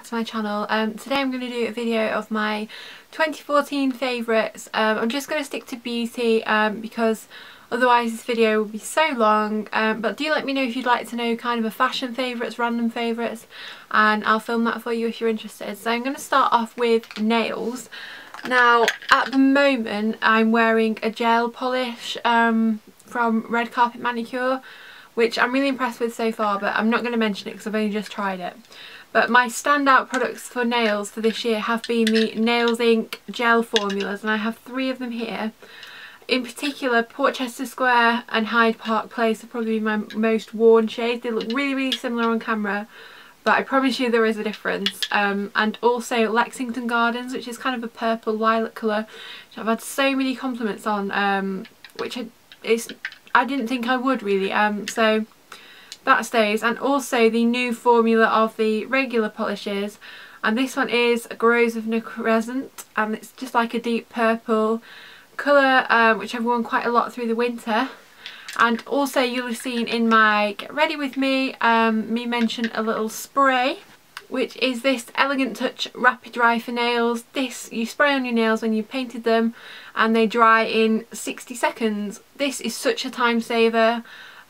back to my channel. Today I'm going to do a video of my 2014 favourites. I'm just going to stick to beauty because otherwise this video will be so long, but do let me know if you'd like to know kind of a fashion favourites, random favourites, and I'll film that for you if you're interested. So I'm going to start off with nails. Now at the moment I'm wearing a gel polish from Red Carpet Manicure, which I'm really impressed with so far, but I'm not going to mention it because I've only just tried it. But my standout products for nails for this year have been the Nails Inc gel formulas, and I have 3 of them here. In particular, Portchester Square and Hyde Park Place are probably my most worn shades. They look really similar on camera, but I promise you there is a difference. And also Lexington Gardens, which is kind of a purple lilac colour, which I've had so many compliments on, which I didn't think I would really, so that stays. And also the new formula of the regular polishes, and this one is Grows of Crescent, and it's just like a deep purple colour, which I've worn quite a lot through the winter. And also you'll have seen in my Get Ready With Me, me mention a little spray, which is this Elegant Touch Rapid Dry for Nails. This you spray on your nails when you painted them and they dry in 60 seconds. This is such a time saver.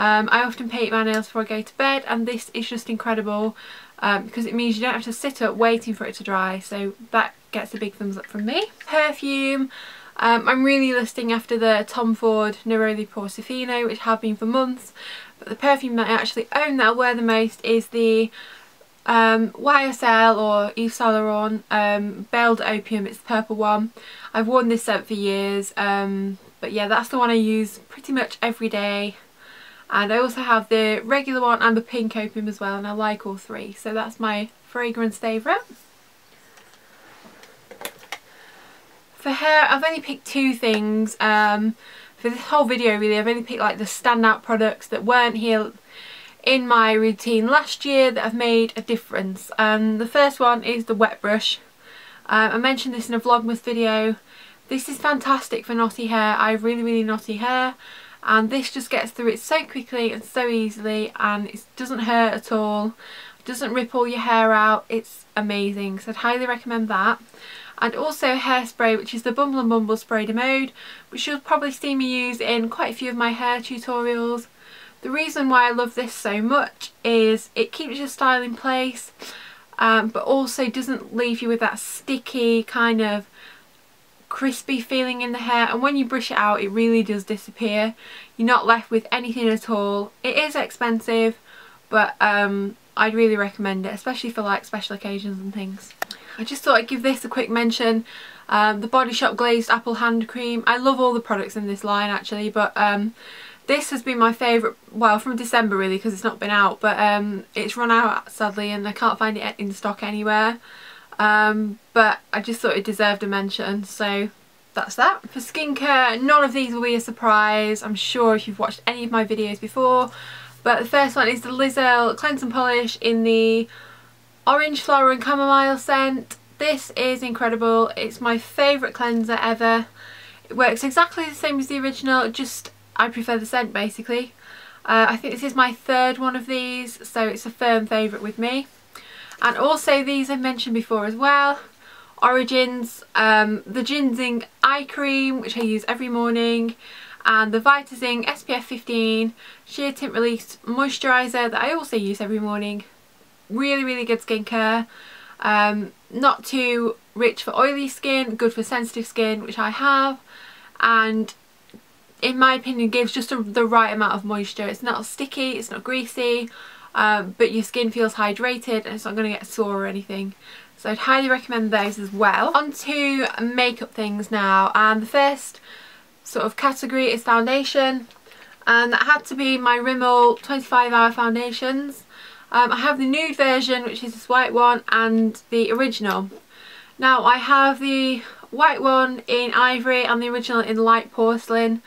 I often paint my nails before I go to bed, and this is just incredible because it means you don't have to sit up waiting for it to dry, so that gets a big thumbs up from me. Perfume. I'm really lusting after the Tom Ford Neroli Portofino, which have been for months, but the perfume that I actually own that I wear the most is the YSL or Yves Saint Laurent Belle d'Opium. It's the purple one. I've worn this scent for years, but yeah, that's the one I use pretty much every day. And I also have the regular one and the pink opium as well, and I like all 3, so that's my fragrance favourite. For hair, I've only picked 2 things for this whole video really. I've only picked like the standout products that weren't here in my routine last year that have made a difference. The first one is the wet brush. I mentioned this in a Vlogmas video. This is fantastic for knotty hair. I have really knotty hair, and this just gets through it so quickly and so easily, and it doesn't hurt at all. It doesn't rip all your hair out. It's amazing, so I'd highly recommend that. And also hairspray, which is the Bumble and Bumble Spray de Mode, which you'll probably see me use in quite a few of my hair tutorials. The reason why I love this so much is it keeps your style in place, but also doesn't leave you with that sticky kind of crispy feeling in the hair, and when you brush it out it really does disappear. You're not left with anything at all. It is expensive, but I'd really recommend it, especially for like special occasions and things. I just thought I'd give this a quick mention. The Body Shop Glazed Apple Hand Cream. I love all the products in this line actually, but this has been my favourite, well, from December really, because it's not been out, but it's run out sadly and I can't find it in stock anywhere. But I just thought it deserved a mention, so that's that. For skincare, none of these will be a surprise, I'm sure, if you've watched any of my videos before. But the first one is the Lizel Cleanse and Polish in the Orange Flower and Chamomile scent. This is incredible. It's my favourite cleanser ever. It works exactly the same as the original, just I prefer the scent basically. I think this is my 3rd one of these, so it's a firm favourite with me. And also these I've mentioned before as well. Origins, the Ginseng Eye Cream, which I use every morning, and the Vitazing SPF 15 Sheer Tint Release Moisturiser that I also use every morning. Really good skincare. Not too rich for oily skin, good for sensitive skin, which I have, and in my opinion gives just the right amount of moisture. It's not sticky, it's not greasy, but your skin feels hydrated and it's not going to get sore or anything. So I'd highly recommend those as well. On to makeup things now, and the first sort of category is foundation, and that had to be my Rimmel 25 Hour Foundations. I have the nude version, which is this white one, and the original. Now I have the white one in ivory and the original in light porcelain.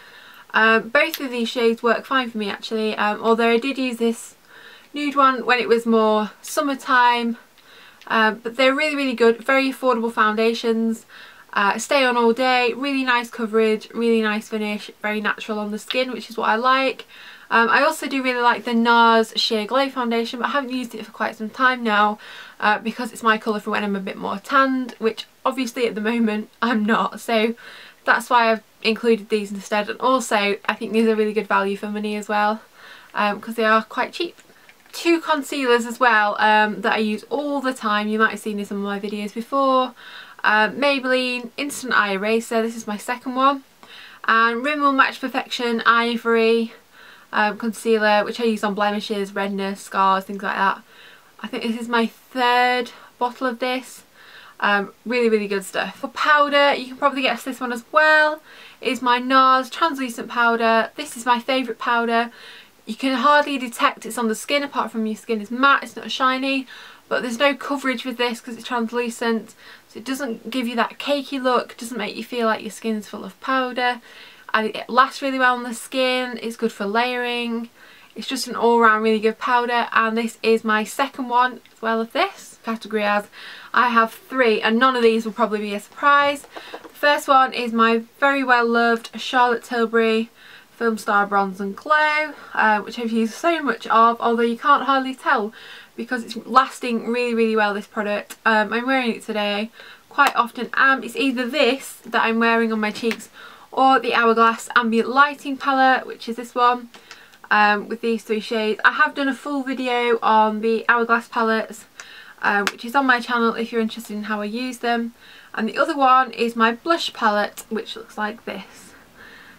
Both of these shades work fine for me actually, although I did use this nude one when it was more summertime, but they're really good, very affordable foundations. Stay on all day, really nice coverage, really nice finish, very natural on the skin, which is what I like. I also do really like the NARS Sheer Glow foundation, but I haven't used it for quite some time now because it's my colour for when I'm a bit more tanned, which obviously at the moment I'm not, so that's why I've included these instead. And also I think these are really good value for money as well because they are quite cheap. Two concealers as well that I use all the time. You might have seen this in my videos before. Maybelline Instant Eye Eraser, this is my second one, and Rimmel Match Perfection Ivory concealer, which I use on blemishes, redness, scars, things like that. I think this is my third bottle of this. Really good stuff. For powder, you can probably guess this one as well, is my NARS translucent powder. This is my favourite powder. You can hardly detect it's on the skin apart from your skin is matte, it's not shiny, but there's no coverage with this because it's translucent, so it doesn't give you that cakey look, doesn't make you feel like your skin's full of powder. And it lasts really well on the skin, it's good for layering, it's just an all-round really good powder. And this is my second one as well of this category, as I have three and none of these will probably be a surprise. The first one is my very well loved Charlotte Tilbury Film Star Bronze and Glow, which I've used so much of, although you can't hardly tell because it's lasting really well, this product. I'm wearing it today quite often, and it's either this that I'm wearing on my cheeks or the Hourglass Ambient Lighting palette, which is this one, with these three shades. I have done a full video on the Hourglass palettes, which is on my channel if you're interested in how I use them. And the other one is my blush palette, which looks like this.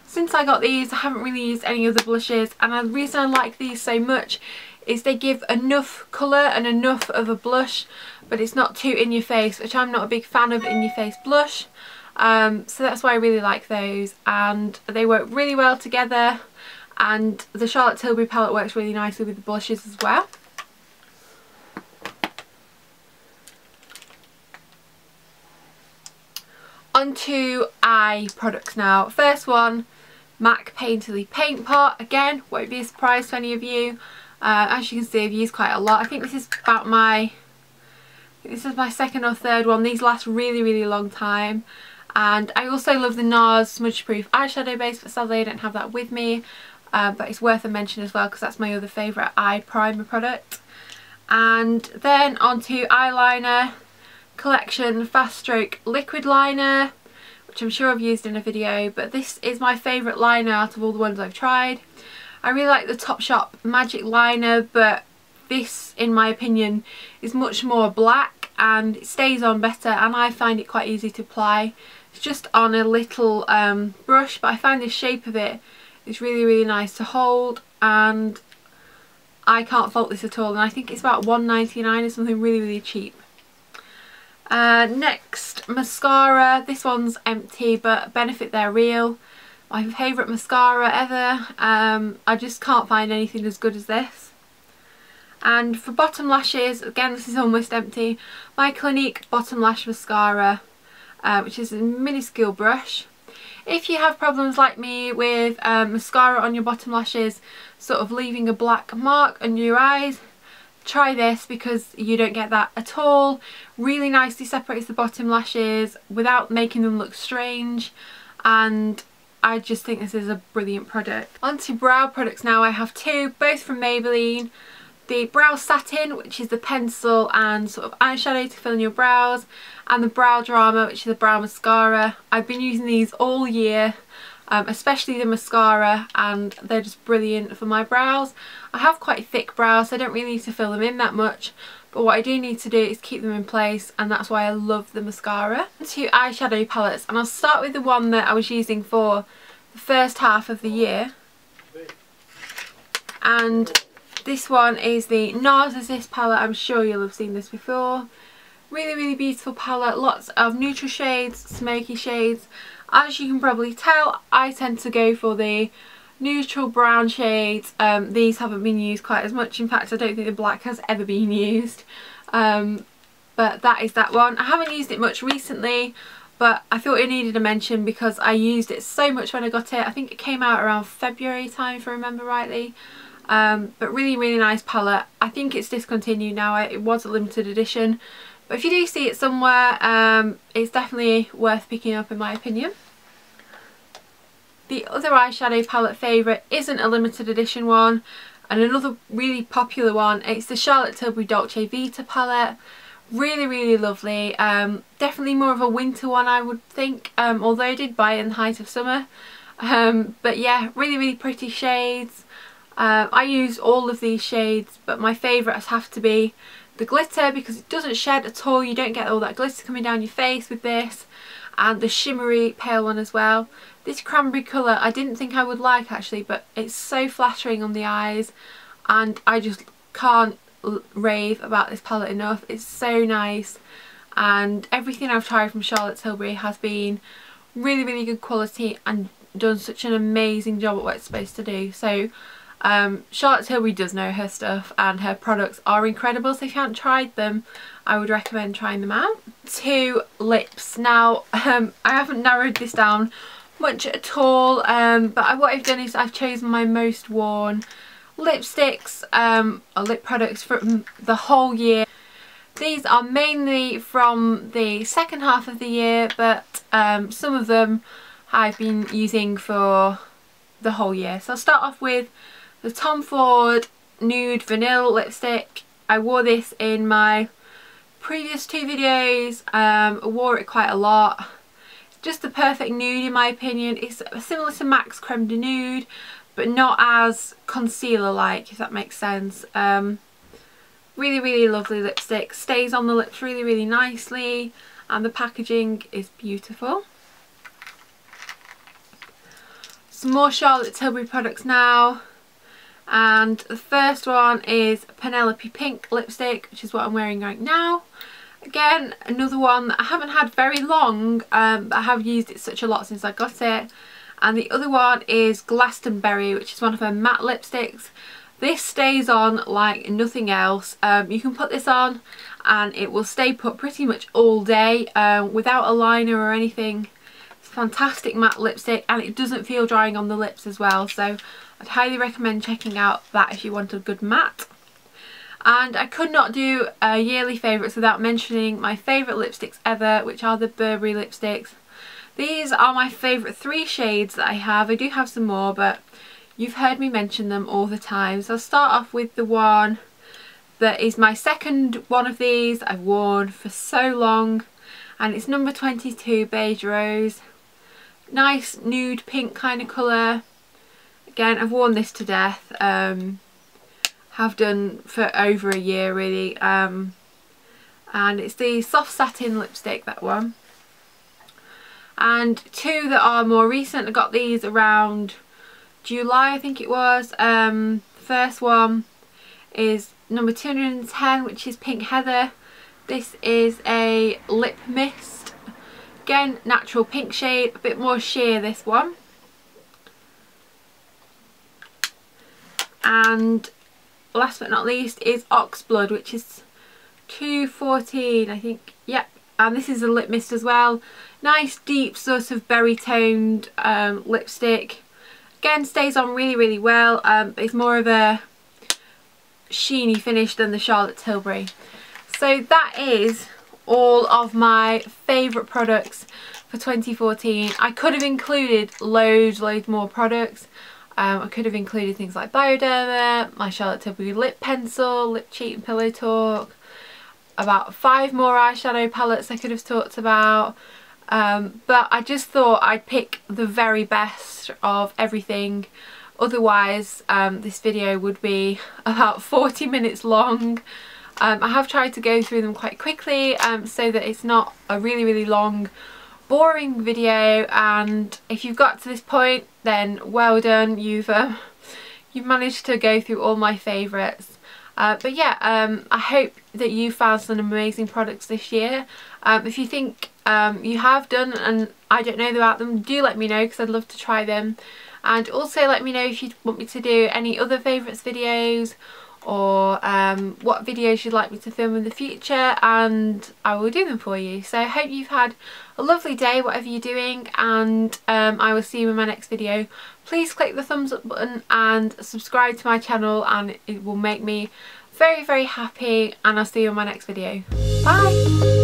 Since I got these, I haven't really used any other blushes, and the reason I like these so much is they give enough colour and enough of a blush, but it's not too in your face, which I'm not a big fan of in your face blush. So that's why I really like those, and they work really well together, and the Charlotte Tilbury palette works really nicely with the blushes as well. Onto eye products now. First one, MAC Painterly Paint Pot. Again, won't be a surprise to any of you. As you can see, I've used quite a lot. I think this is about my second or third one. These last really long time. And I also love the NARS Smudge Proof eyeshadow base, but sadly I don't have that with me. But it's worth a mention as well because that's my other favourite eye primer product. And then onto eyeliner collection Fast Stroke Liquid Liner, which I'm sure I've used in a video, but this is my favourite liner out of all the ones I've tried. I really like the Topshop Magic Liner, but this, in my opinion, is much more black and it stays on better, and I find it quite easy to apply. It's just on a little brush, but I find the shape of it is really nice to hold, and I can't fault this at all. And I think it's about £1.99 or something really cheap. Next, mascara. This one's empty, but Benefit They're Real. My favourite mascara ever. I just can't find anything as good as this. And for bottom lashes, again this is almost empty, my Clinique Bottom Lash Mascara, which is a minuscule brush. If you have problems like me with mascara on your bottom lashes sort of leaving a black mark under your eyes, try this because you don't get that at all. Really nicely separates the bottom lashes without making them look strange, and I just think this is a brilliant product. Onto brow products now. I have two, both from Maybelline. The Brow Satin, which is the pencil and sort of eyeshadow to fill in your brows, and the Brow Drama, which is a brow mascara. I've been using these all year, especially the mascara, and they're just brilliant for my brows. I have quite thick brows, so I don't really need to fill them in that much, but what I do need to do is keep them in place, and that's why I love the mascara. Two eyeshadow palettes, and I'll start with the one that I was using for the first half of the year, and this one is the NARS Assist palette. I'm sure you'll have seen this before. Really beautiful palette, lots of neutral shades, smoky shades. As you can probably tell, I tend to go for the neutral brown shades. These haven't been used quite as much. In fact, I don't think the black has ever been used. But that is that one. I haven't used it much recently, but I thought it needed a mention because I used it so much when I got it. I think it came out around February time, if I remember rightly. But really nice palette. I think it's discontinued now. It was a limited edition, but if you do see it somewhere, it's definitely worth picking up in my opinion. The other eyeshadow palette favourite isn't a limited edition one, and another really popular one, it's the Charlotte Tilbury Dolce Vita palette. Really lovely. Definitely more of a winter one, I would think, although I did buy it in the height of summer. But yeah, really pretty shades. I use all of these shades, but my favourites have to be the glitter, because it doesn't shed at all. You don't get all that glitter coming down your face with this, and the shimmery pale one as well. This cranberry colour I didn't think I would like actually, but it's so flattering on the eyes, and I just can't rave about this palette enough. It's so nice, and everything I've tried from Charlotte Tilbury has been really good quality and done such an amazing job at what it's supposed to do. So Charlotte Tilbury does know her stuff, and her products are incredible, so if you haven't tried them, I would recommend trying them out. To lips. Now I haven't narrowed this down much at all, but what I've done is I've chosen my most worn lipsticks or lip products from the whole year. These are mainly from the second half of the year, but some of them I've been using for the whole year. So I'll start off with the Tom Ford Nude Vanilla lipstick. I wore this in my previous 2 videos. I wore it quite a lot. It's just the perfect nude in my opinion. It's similar to MAC's Creme de Nude, but not as concealer like, if that makes sense. Really lovely lipstick. Stays on the lips really nicely, and the packaging is beautiful. Some more Charlotte Tilbury products now, and the first one is Penelope Pink lipstick, which is what I'm wearing right now. Again, another one that I haven't had very long, but I have used it such a lot since I got it. And the other one is Glastonbury, which is one of her matte lipsticks. This stays on like nothing else. You can put this on and it will stay put pretty much all day without a liner or anything. It's a fantastic matte lipstick, and it doesn't feel drying on the lips as well, so I'd highly recommend checking out that if you want a good matte. And I could not do yearly favourites without mentioning my favourite lipsticks ever, which are the Burberry lipsticks. These are my favourite 3 shades that I have. I do have some more, but you've heard me mention them all the time. So I'll start off with the one that is my second one of these I've worn for so long, and it's number 22 Beige Rose. Nice nude pink kind of colour. Again, I've worn this to death. Have done for over a year really, and it's the soft satin lipstick, that one. And 2 that are more recent, I got these around July I think it was. First one is number 210, which is Pink Heather. This is a lip mist, again natural pink shade, a bit more sheer this one. And last but not least is Oxblood, which is 214 I think, yep, and this is a lip mist as well. Nice deep sort of berry toned lipstick. Again, stays on really well, but it's more of a sheeny finish than the Charlotte Tilbury. So that is all of my favourite products for 2014. I could have included loads more products. I could have included things like Bioderma, my Charlotte Tilbury lip pencil, lip cheat and pillow talk, about 5 more eyeshadow palettes I could have talked about, but I just thought I'd pick the very best of everything. Otherwise this video would be about 40 minutes long. I have tried to go through them quite quickly so that it's not a really long boring video, and if you've got to this point then well done, you've managed to go through all my favourites. But yeah, I hope that you found some amazing products this year. If you think you have done and I don't know about them, do let me know, because I'd love to try them. And also let me know if you want me to do any other favourites videos, or what videos you'd like me to film in the future, and I will do them for you. So I hope you've had a lovely day whatever you're doing, and I will see you in my next video. Please click the thumbs up button and subscribe to my channel, and it will make me very happy, and I'll see you in my next video. Bye!